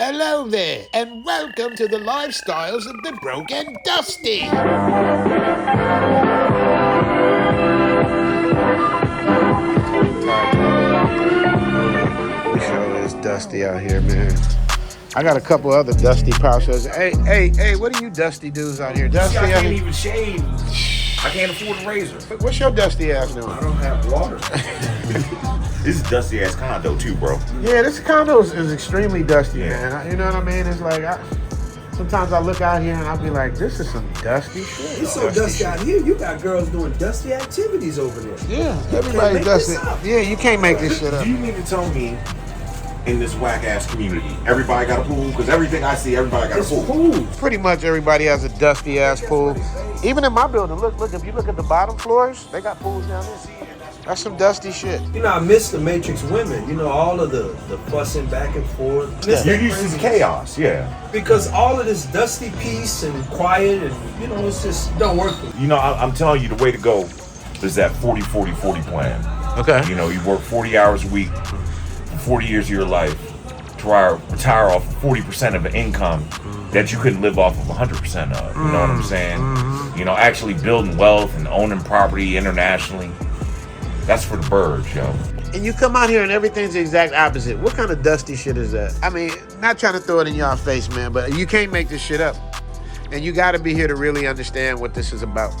Hello there, and welcome to the lifestyles of the broke and dusty. Show is dusty out here, man. I got a couple other dusty pouches. Hey, what are you dusty dudes out here? Dusty, I can't even shave. I can't afford a razor. What's your dusty ass doing? I don't have water. This is dusty ass condo too, bro. Yeah, this condo is extremely dusty, man. You know what I mean? It's like, sometimes I look out here and I'll be like, this is some dusty shit. It's so dusty out here, you got girls doing dusty activities over there. Yeah, everybody's dusty. Yeah, you can't make this shit up. Do you mean to tell me in this whack ass community, everybody got a pool? Because everything I see, everybody got a pool. Pretty much everybody has a dusty ass pool. Even in my building, look, if you look at the bottom floors, they got pools down there. That's some dusty shit. You know, I miss the Matrix women. You know, all of the fussing back and forth. You're used to chaos, yeah. Because all of this dusty peace and quiet and, you know, it's just don't work for me. You know, I'm telling you, the way to go is that 40-40-40 plan. Okay. You know, you work 40 hours a week for 40 years of your life to retire off 40% of the income that you couldn't live off of 100% of. You know what I'm saying? Mm-hmm. You know, actually building wealth and owning property internationally. That's for the birds, yo. And you come out here and everything's the exact opposite. What kind of dusty shit is that? I mean, not trying to throw it in y'all face, man, but you can't make this shit up. And you got to be here to really understand what this is about.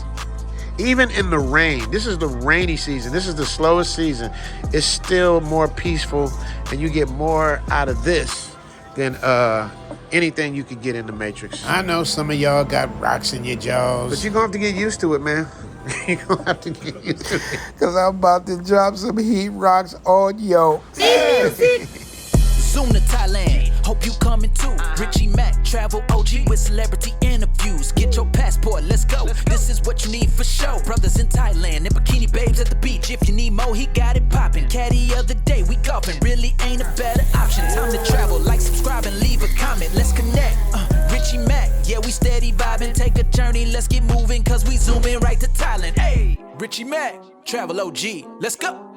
Even in the rain, this is the rainy season. This is the slowest season. It's still more peaceful, and you get more out of this than anything you could get in the Matrix. I know some of y'all got rocks in your jaws, but you're going to have to get used to it, man. You're going to have to get used to it. Because I'm about to drop some heat rocks on yo. Zoom to Thailand, hope you coming too. Richie Mac, travel OG with celebrity interviews. Get your passport, let's go. This is what you need for show. Brothers in Thailand and bikini babes at the beach. If you need more, he got it popping. Caddy of the day, we golfing. Really ain't a better option. Time to travel, like, subscribe, and leave a comment. Let's connect. Richie Mac, yeah, we steady vibing. Take a journey, let's get moving, cause we zooming right to Thailand. Hey, Richie Mac, travel OG, let's go.